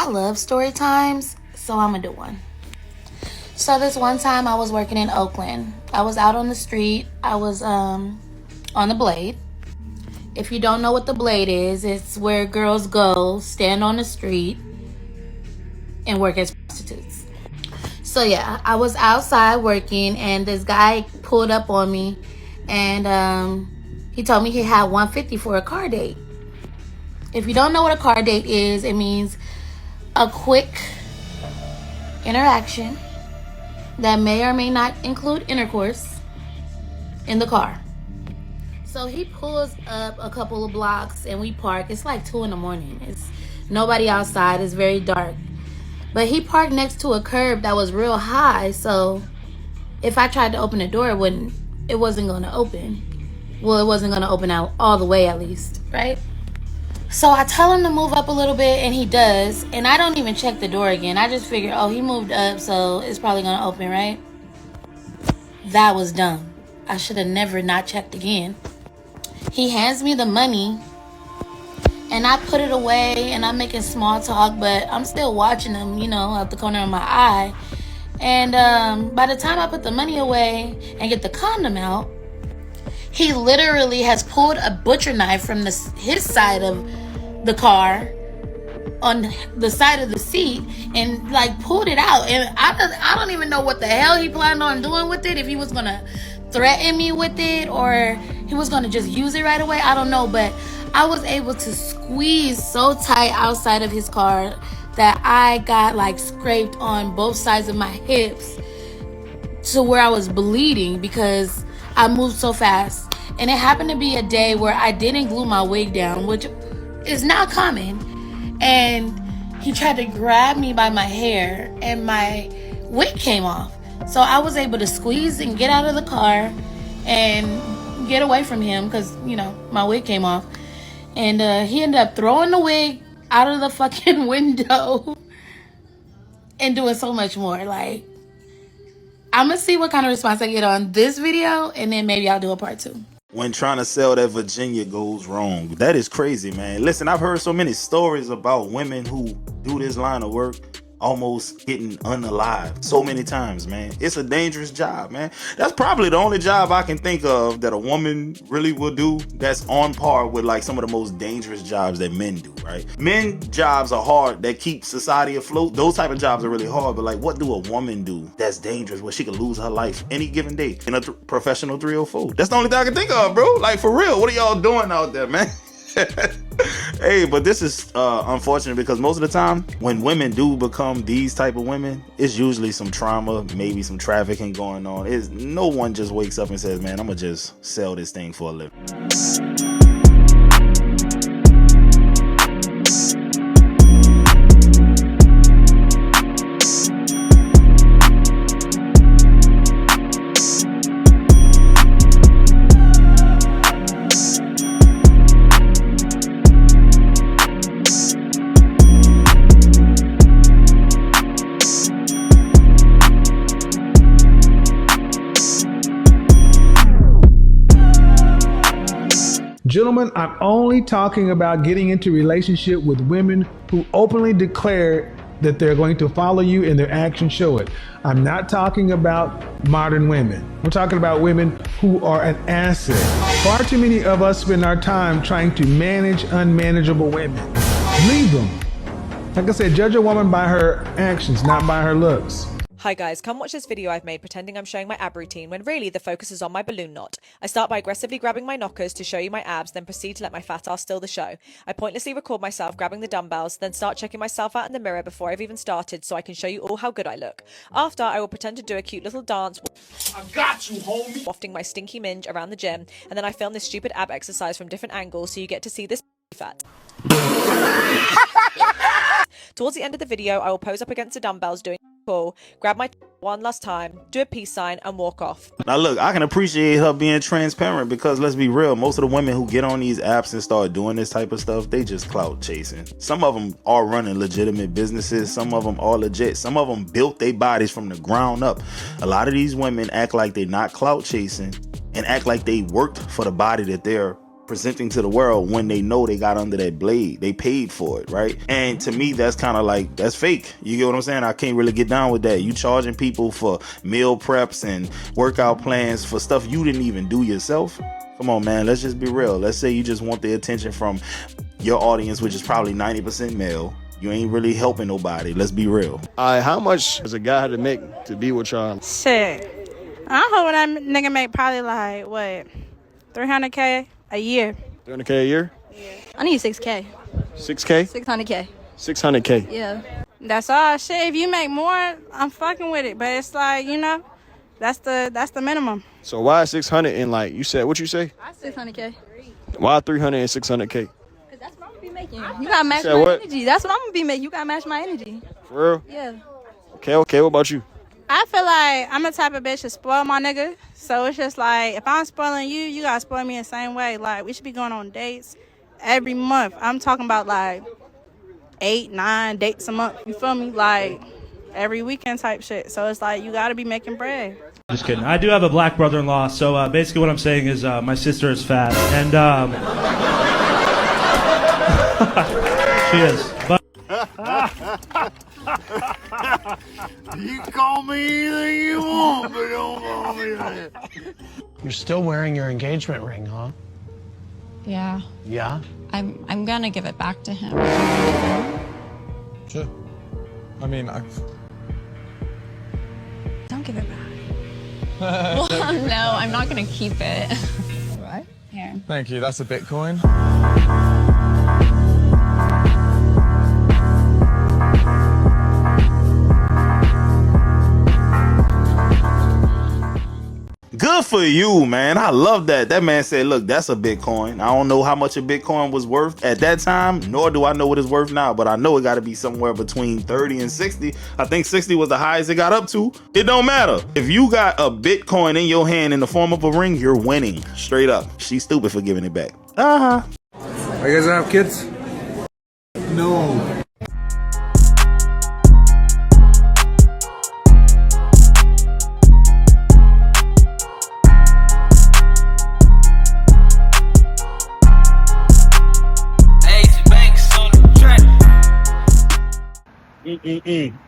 love story times, so I'm gonna do one. So this one time I was working in Oakland. I was out on the street. I was on the Blade. If you don't know what the Blade is, it's where girls go, stand on the street, and work as prostitutes. So yeah, I was outside working, and this guy pulled up on me, and he told me he had $150 for a car date. If you don't know what a car date is, it means a quick interaction that may or may not include intercourse in the car. So he pulls up a couple of blocks and we park. It's like 2 a.m. It's nobody outside. It's very dark. But he parked next to a curb that was real high, so if I tried to open the door, it wasn't gonna open. Well, it wasn't gonna open out all the way, at least, right? So I tell him to move up a little bit, and he does, and I don't even check the door again. I just figure, oh, he moved up, so it's probably gonna open, right? That was dumb. I should have never not checked again. He hands me the money, and I put it away, and I'm making small talk, but I'm still watching him, out the corner of my eye. And by the time I put the money away and get the condom out, he literally has pulled a butcher knife from his side of the car on the side of the seat and pulled it out. And I don't even know what the hell he planned on doing with it. If he was gonna threaten me with it or he was gonna just use it right away, I don't know. But I was able to squeeze so tight outside of his car that I got scraped on both sides of my hips to where I was bleeding because I moved so fast. And it happened to be a day where I didn't glue my wig down, which is not common. And he tried to grab me by my hair and my wig came off. So I was able to squeeze and get out of the car and get away from him because, my wig came off. And he ended up throwing the wig out of the fucking window and doing so much more. I'm going to see what kind of response I get on this video, and then maybe I'll do a part 2. When trying to sell that Virginia goes wrong. That is crazy, man. Listen, I've heard so many stories about women who do this line of work almost getting unalived so many times, man. It's a dangerous job, man. That's probably the only job I can think of that a woman really will do that's on par with some of the most dangerous jobs that men do, right? Men jobs are hard, that keep society afloat. Those type of jobs are really hard, but what do a woman do that's dangerous where she could lose her life any given day in a professional 304? That's the only thing I can think of, bro. For real, what are y'all doing out there, man? Hey, but this is unfortunate because most of the time when women do become these type of women, it's usually some trauma, maybe some trafficking going on. No one just wakes up and says, man, I'm gonna just sell this thing for a living. Gentlemen, I'm only talking about getting into a relationship with women who openly declare that they're going to follow you and their actions show it. I'm not talking about modern women. We're talking about women who are an asset. Far too many of us spend our time trying to manage unmanageable women. Leave them. Like I said, judge a woman by her actions, not by her looks. Hi guys, come watch this video I've made pretending I'm showing my ab routine when really the focus is on my balloon knot. I start by aggressively grabbing my knockers to show you my abs, then proceed to let my fat ass steal the show. I pointlessly record myself grabbing the dumbbells, then start checking myself out in the mirror before I've even started so I can show you all how good I look. After, I will pretend to do a cute little dance, I got you, homie, wafting my stinky minge around the gym, and then I film this stupid ab exercise from different angles so you get to see this fat. Towards the end of the video, I will pose up against the dumbbells doing cool, grab my one last time, do a peace sign, and walk off. Now look, I can appreciate her being transparent because let's be real, most of the women who get on these apps and start doing this type of stuff, they just clout chasing. Some of them are running legitimate businesses, some of them are legit, some of them built their bodies from the ground up. A lot of these women act like they're not clout chasing and act like they worked for the body that they're presenting to the world when they know they got under that blade. They paid for it, right? And to me, that's kind of like, that's fake. You get what I'm saying? I can't really get down with that. You charging people for meal preps and workout plans for stuff you didn't even do yourself. Come on, man. Let's just be real. Let's say you just want the attention from your audience, which is probably 90% male. You ain't really helping nobody. Let's be real. How much does a guy have to make to be with y'all? Shit. I hope that nigga make probably like, what, 300K a year. 300K a year? Yeah. I need 6K. 6K? 600K. 600K. Yeah. That's all. Shit, if you make more, I'm fucking with it. But it's like, you know, that's the minimum. So why 600 and like, you said, what you say? 600K. Why 300 and 600K? Because that's what I'm going to be making. You got to match my energy. That's what I'm going to be making. You got to match my energy. For real? Yeah. Okay. What about you? I feel like I'm the type of bitch to spoil my nigga. So it's just like, if I'm spoiling you, you gotta spoil me the same way. Like, we should be going on dates every month. I'm talking about like 8, 9 dates a month. You feel me? Like, every weekend type shit. So it's like, you gotta be making bread. Just kidding. I do have a black brother-in-law, so basically what I'm saying is my sister is fat. And, she is. But You call me anything you want, but don't call me that. You're still wearing your engagement ring, huh? Yeah. Yeah? I'm gonna give it back to him. Sure. I mean, Don't give it back. Well, no, I'm not gonna keep it. Right? Here. Thank you. That's a Bitcoin. Good for you, man. I love that. That man said, look, that's a Bitcoin. I don't know how much a Bitcoin was worth at that time, nor do I know what it's worth now, but I know it got to be somewhere between 30 and 60. I think 60 was the highest it got up to. It don't matter. If you got a Bitcoin in your hand in the form of a ring, you're winning. Straight up. She's stupid for giving it back. Are you guys gonna have kids? No.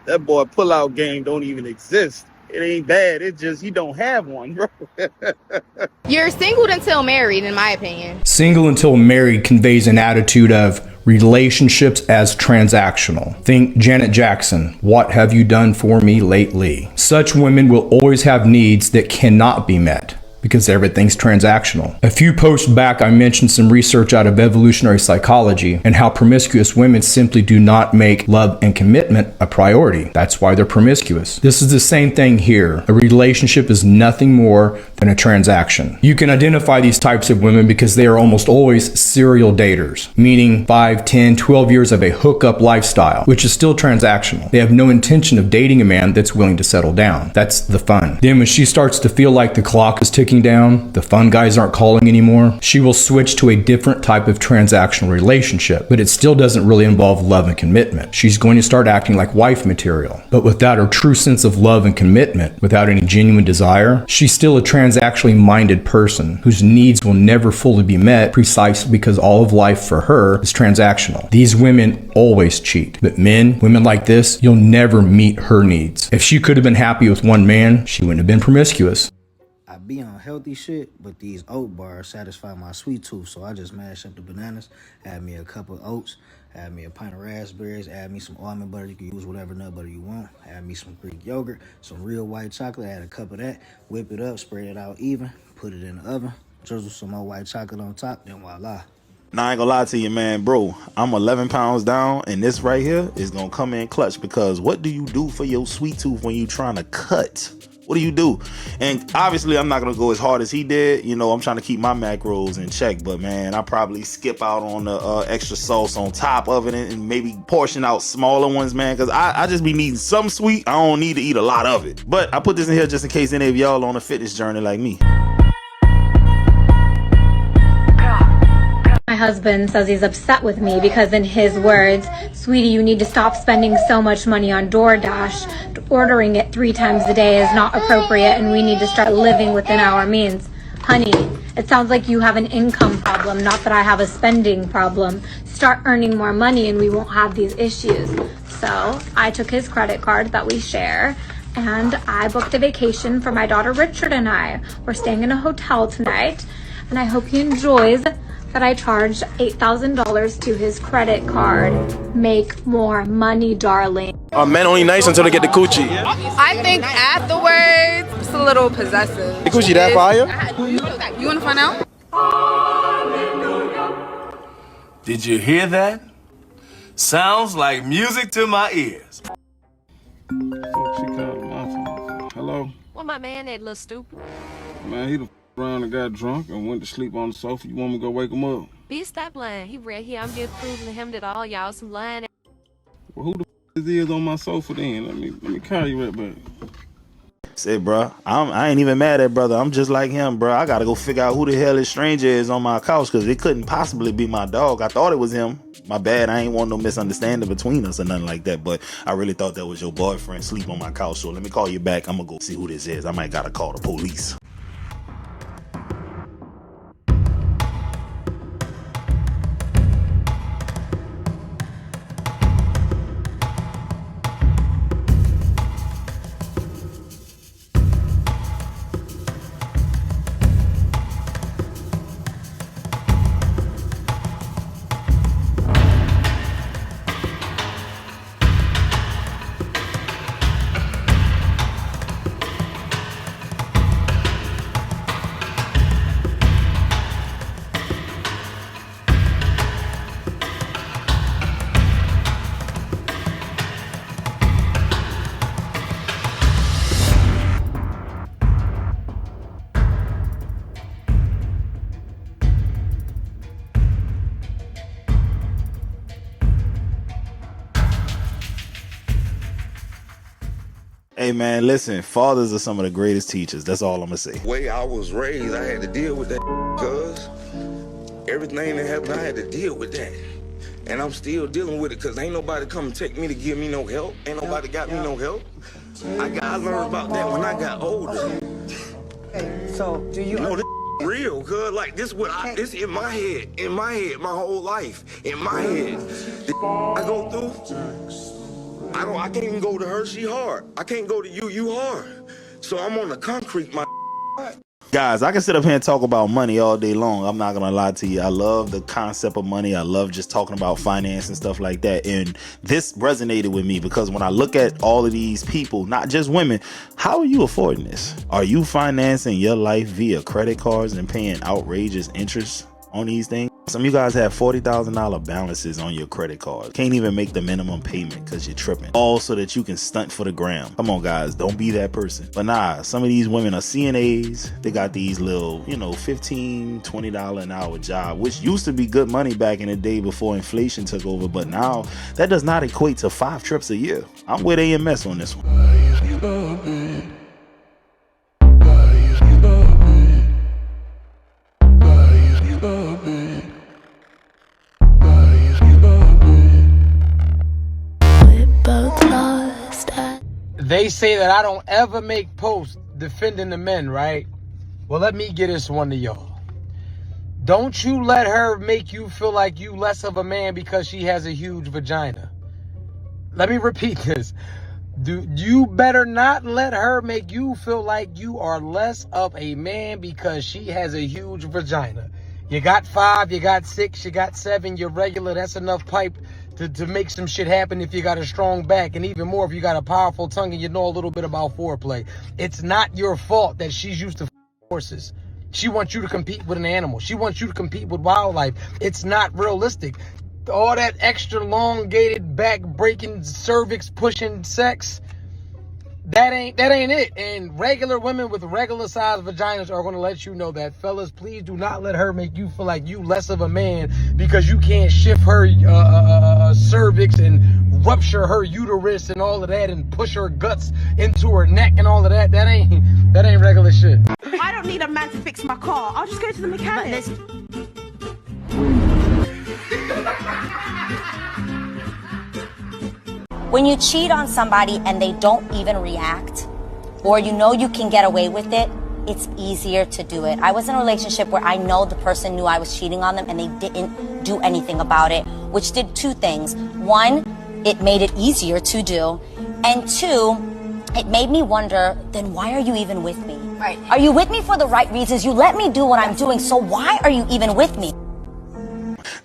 That boy pull-out game don't even exist. It ain't bad. It's just he don't have one, bro. You're single until married, in my opinion. Single until married conveys an attitude of relationships as transactional. Think Janet Jackson, what have you done for me lately? Such women will always have needs that cannot be met, because everything's transactional. A few posts back, I mentioned some research out of evolutionary psychology and how promiscuous women simply do not make love and commitment a priority. That's why they're promiscuous. This is the same thing here. A relationship is nothing more than a transaction. You can identify these types of women because they are almost always serial daters, meaning 5, 10, 12 years of a hookup lifestyle, which is still transactional. They have no intention of dating a man that's willing to settle down. That's the fun. Then when she starts to feel like the clock is ticking down, the fun guys aren't calling anymore, she will switch to a different type of transactional relationship, but it still doesn't really involve love and commitment. She's going to start acting like wife material, but without her true sense of love and commitment, without any genuine desire, she's still a transactionally minded person whose needs will never fully be met precisely because all of life for her is transactional. These women always cheat, but women like this, you'll never meet her needs. If she could have been happy with one man, she wouldn't have been promiscuous. I be on healthy shit, but these oat bars satisfy my sweet tooth, so I just mash up the bananas, add me a cup of oats, add me a pint of raspberries, add me some almond butter. You can use whatever nut butter you want. Add me some Greek yogurt, some real white chocolate, add a cup of that, whip it up, spread it out even, put it in the oven, drizzle some more white chocolate on top, then voila. Now, I ain't gonna lie to you, man, bro. I'm 11 pounds down, and this right here is gonna come in clutch, because what do you do for your sweet tooth when you trying to cut? What do you do? And obviously, I'm not going to go as hard as he did. You know, I'm trying to keep my macros in check. But, man, I probably skip out on the extra sauce on top of it and maybe portion out smaller ones, man. Because I just be needing some sweet. I don't need to eat a lot of it. But I put this in here just in case any of y'all on a fitness journey like me. My husband says he's upset with me because, in his words, sweetie, you need to stop spending so much money on DoorDash. Ordering it 3 times a day is not appropriate, and we need to start living within our means. Honey, It sounds like you have an income problem, not that I have a spending problem. Start earning more money and we won't have these issues. So I took his credit card that we share and I booked a vacation for my daughter Richard and I. We're staying in a hotel tonight and I hope he enjoys that I charged $8,000 to his credit card. Make more money, darling. Men only nice until they get the coochie. I think afterwards, it's a little possessive. The coochie that fire? You want to find out? Did you hear that? Sounds like music to my ears. Fuck, she called my phone. Hello? Well, my man that little stupid. Man, he done around and got drunk and went to sleep on the sofa. You want me to go wake him up? Bitch, stop lying. He right here. I'm just proving to him that all y'all some lying. Well, who the f is on my sofa then? Let me call you right back. Say, bro, I ain't even mad at brother. I'm just like him, bro. I gotta go figure out who the hell this stranger is on my couch, because it couldn't possibly be my dog. I thought it was him. My bad. I ain't want no misunderstanding between us or nothing like that, but I really thought that was your boyfriend sleep on my couch. So let me call you back. I'm gonna go see who this is. I might gotta call the police. Hey man, listen, fathers are some of the greatest teachers. That's all I'm gonna say. The way I was raised, I had to deal with that cuz everything that happened, I had to deal with that. And I'm still dealing with it because ain't nobody come and take me to give me no help. Ain't nobody got me no help. I learned about that when I got older. Okay, so do you know this real, cuz like this this in my head, my whole life, in my head. The I go through, I can't even go to her, she hard. I can't go to you hard. So I'm on the concrete, my Guys, I can sit up here and talk about money all day long. I'm not gonna lie to you. I love the concept of money. I love just talking about finance and stuff like that. And this resonated with me because when I look at all of these people, not just women, how are you affording this? Are you financing your life via credit cards and paying outrageous interest on these things? Some of you guys have $40,000 balances on your credit card. Can't even make the minimum payment because you're tripping. All so that you can stunt for the gram. Come on, guys. Don't be that person. But nah, some of these women are CNAs. They got these little, $15, $20 an hour job, which used to be good money back in the day before inflation took over. But now that does not equate to 5 trips a year. I'm with AMS on this one. They say that I don't ever make posts defending the men, right? Well, let me get this one to y'all. Don't you let her make you feel like you less of a man because she has a huge vagina. Let me repeat this. You better not let her make you feel like you are less of a man because she has a huge vagina. You got 5, you got 6, you got 7, you're regular. That's enough pipe to make some shit happen if you got a strong back, and even more if you got a powerful tongue and you know a little bit about foreplay. It's not your fault that she's used to horses. She wants you to compete with an animal. She wants you to compete with wildlife. It's not realistic. All that extra elongated back breaking cervix pushing sex, that ain't it. And regular women with regular sized vaginas are going to let you know that. Fellas, please do not let her make you feel like you less of a man because you can't shift her cervix and rupture her uterus and all of that and push her guts into her neck and all of that. That ain't regular shit. I don't need a man to fix my car. I'll just go to the mechanic. When you cheat on somebody and they don't even react, or you know you can get away with it, it's easier to do it. I was in a relationship where I know the person knew I was cheating on them and they didn't do anything about it, which did two things. One, it made it easier to do. And two, it made me wonder, then why are you even with me? Right. Are you with me for the right reasons? You let me do what I'm doing, so why are you even with me?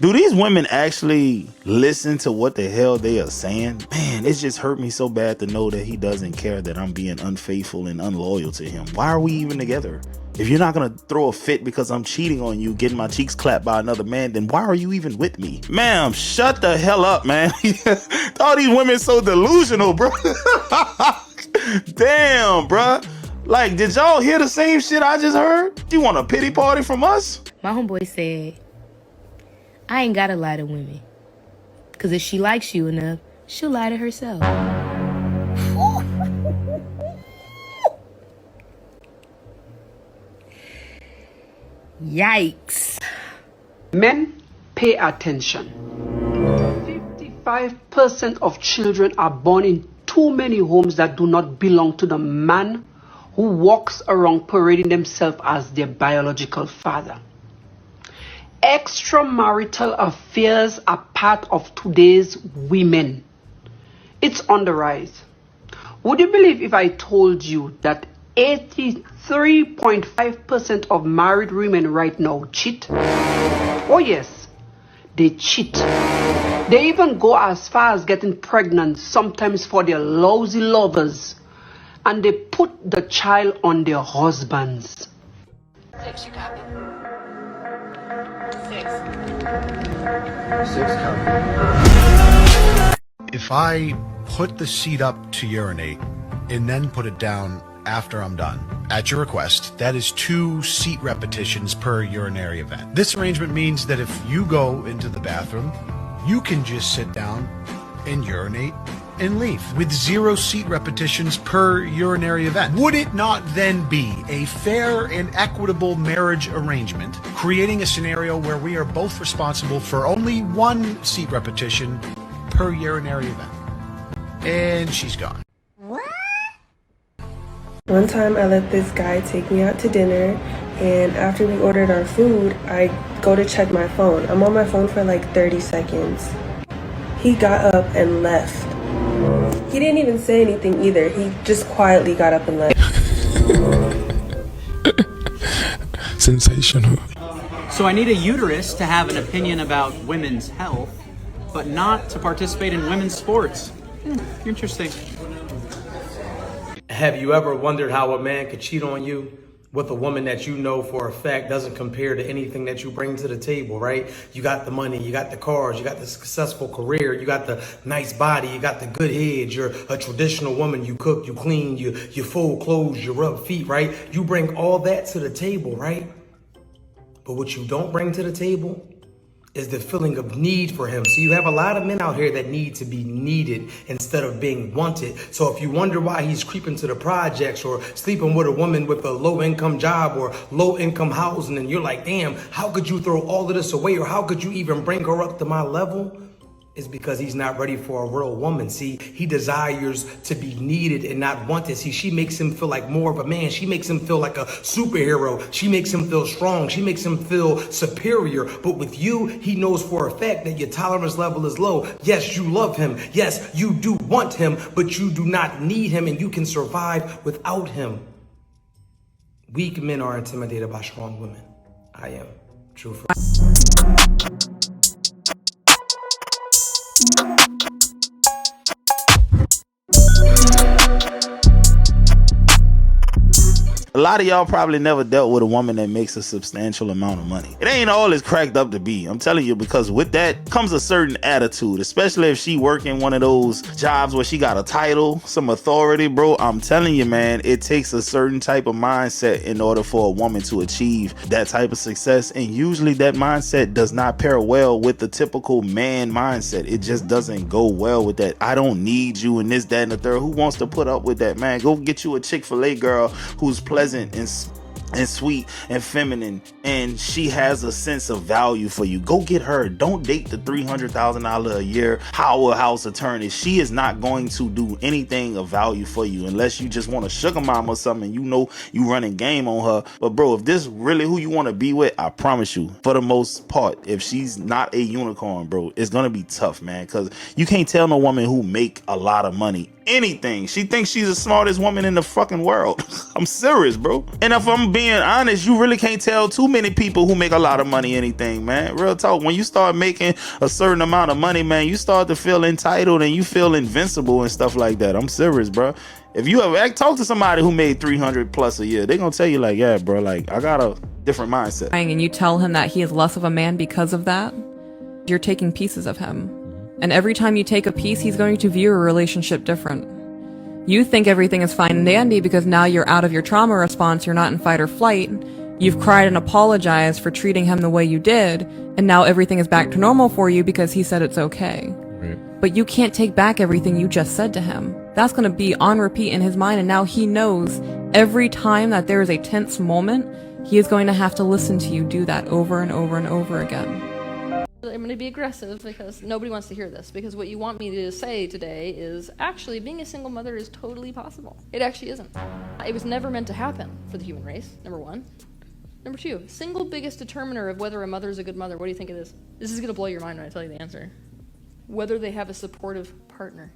Do these women actually listen to what the hell they are saying? Man, it just hurt me so bad to know that he doesn't care that I'm being unfaithful and unloyal to him. Why are we even together? If you're not gonna throw a fit because I'm cheating on you, getting my cheeks clapped by another man, then why are you even with me? Ma'am, shut the hell up, man. All these women so delusional, bro. Damn, bro. Like, did y'all hear the same shit I just heard? You want a pity party from us? My homeboy said, I ain't gotta lie to women. Cause if she likes you enough, she'll lie to herself. Yikes. Men, pay attention. 55% of children are born in too many homes that do not belong to the man who walks around parading themselves as their biological father. Extramarital affairs are part of today's women. It's on the rise. Would you believe if I told you that 83.5% of married women right now cheat? Oh yes, they cheat. They even go as far as getting pregnant, sometimes for their lousy lovers, and they put the child on their husbands. Six, you copy. If I put the seat up to urinate and then put it down after I'm done, at your request, that is 2 seat repetitions per urinary event. This arrangement means that if you go into the bathroom, you can just sit down and urinate and leave with 0 seat repetitions per urinary event. Would it not then be a fair and equitable marriage arrangement, creating a scenario where we are both responsible for only 1 seat repetition per urinary event? And she's gone. One time I let this guy take me out to dinner, and after we ordered our food, I go to check my phone. I'm on my phone for like 30 seconds. He got up and left. He didn't even say anything either. He just quietly got up and left. Sensational. So I need a uterus to have an opinion about women's health, but not to participate in women's sports. Interesting. Have you ever wondered how a man could cheat on you with a woman that you know for a fact doesn't compare to anything that you bring to the table, right? You got the money, you got the cars, you got the successful career, you got the nice body, you got the good head, you're a traditional woman, you cook, you clean, you fold clothes, you rub feet, right? You bring all that to the table, right? But what you don't bring to the table is the feeling of need for him. So you have a lot of men out here that need to be needed instead of being wanted. So if you wonder why he's creeping to the projects or sleeping with a woman with a low income job or low income housing, and you're like, damn, how could you throw all of this away? Or how could you even bring her up to my level? Is because he's not ready for a real woman. See, he desires to be needed and not wanted. See, she makes him feel like more of a man. She makes him feel like a superhero. She makes him feel strong. She makes him feel superior. But with you, he knows for a fact that your tolerance level is low. Yes, you love him. Yes, you do want him, but you do not need him, and you can survive without him. Weak men are intimidated by strong women. I am. Truthfully. A lot of y'all probably never dealt with a woman that makes a substantial amount of money. It ain't all it's cracked up to be. I'm telling you, because with that comes a certain attitude, especially if she working one of those jobs where she got a title, some authority, bro. I'm telling you, man, it takes a certain type of mindset in order for a woman to achieve that type of success. And usually that mindset does not pair well with the typical man mindset. It just doesn't go well with that. I don't need you and this, that, and the third. Who wants to put up with that, man? Go get you a Chick-fil-A girl who's pleasant and and sweet and feminine, and she has a sense of value for you, go get her. Don't date the $300,000 a year Howard House attorney. She is not going to do anything of value for you unless you just want a sugar mama or something, and you know you running game on her. But bro, if this really who you want to be with, I promise you, for the most part, if she's not a unicorn, bro, it's gonna be tough, man, because you can't tell no woman who make a lot of money anything. She thinks she's the smartest woman in the fucking world. I'm serious, bro. And if I'm being honest, you really can't tell too many people who make a lot of money anything, man. Real talk. When you start making a certain amount of money, man, you start to feel entitled and you feel invincible and stuff like that. I'm serious, bro. If you ever talk to somebody who made 300 plus a year, they're gonna tell you like, yeah, bro, like I got a different mindset. And you tell him that he is less of a man because of that, you're taking pieces of him. And every time you take a piece, he's going to view a relationship different. You think everything is fine and dandy because now you're out of your trauma response, you're not in fight or flight. You've cried and apologized for treating him the way you did, and now everything is back to normal for you because he said it's okay. Right. But you can't take back everything you just said to him. That's going to be on repeat in his mind, and now he knows every time that there is a tense moment, he is going to have to listen to you do that over and over and over again. I'm going to be aggressive because nobody wants to hear this, because what you want me to say today is actually being a single mother is totally possible. It actually isn't. It was never meant to happen for the human race, number one. Number two, single biggest determiner of whether a mother is a good mother, what do you think it is? This is going to blow your mind when I tell you the answer. Whether they have a supportive partner.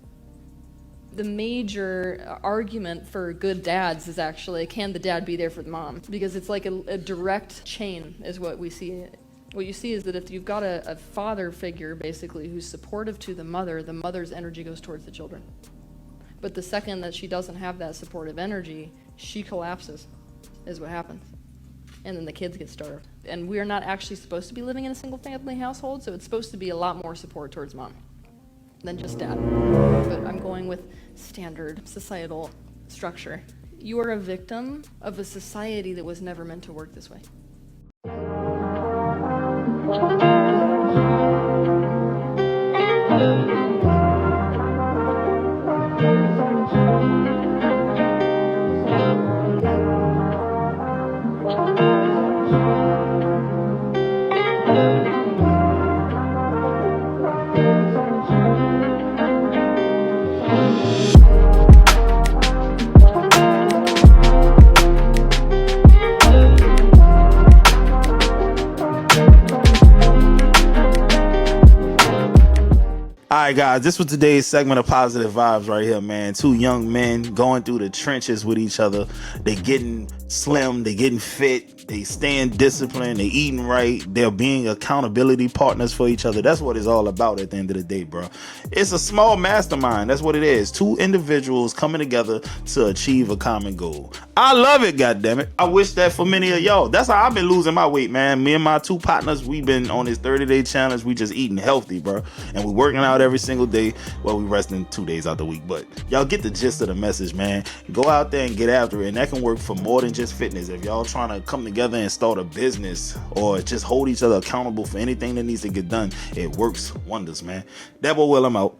The major argument for good dads is actually, can the dad be there for the mom? Because it's like a direct chain is what we see. What you see is that if you've got a father figure, basically, who's supportive to the mother's energy goes towards the children. But the second that she doesn't have that supportive energy, she collapses, is what happens. And then the kids get starved. And we are not actually supposed to be living in a single-family household, so it's supposed to be a lot more support towards mom than just dad. But I'm going with standard societal structure. You are a victim of a society that was never meant to work this way. All right, guys, this was today's segment of Positive Vibes right here, man. Two young men going through the trenches with each other. They getting slim, they getting fit, they staying disciplined, they eating right, they're being accountability partners for each other. That's what it's all about at the end of the day, bro. It's a small mastermind. That's what it is. Two individuals coming together to achieve a common goal. I love it, goddammit. I wish that for many of y'all. That's how I've been losing my weight, man. Me and my two partners, we've been on this 30-day challenge. We just eating healthy, bro. And we working out every single day. Well, we resting 2 days out the week, but y'all get the gist of the message, man. Go out there and get after it, and that can work for more than just fitness. If y'all trying to come together and start a business or just hold each other accountable for anything that needs to get done, it works wonders, man. That boy Will, I'm out.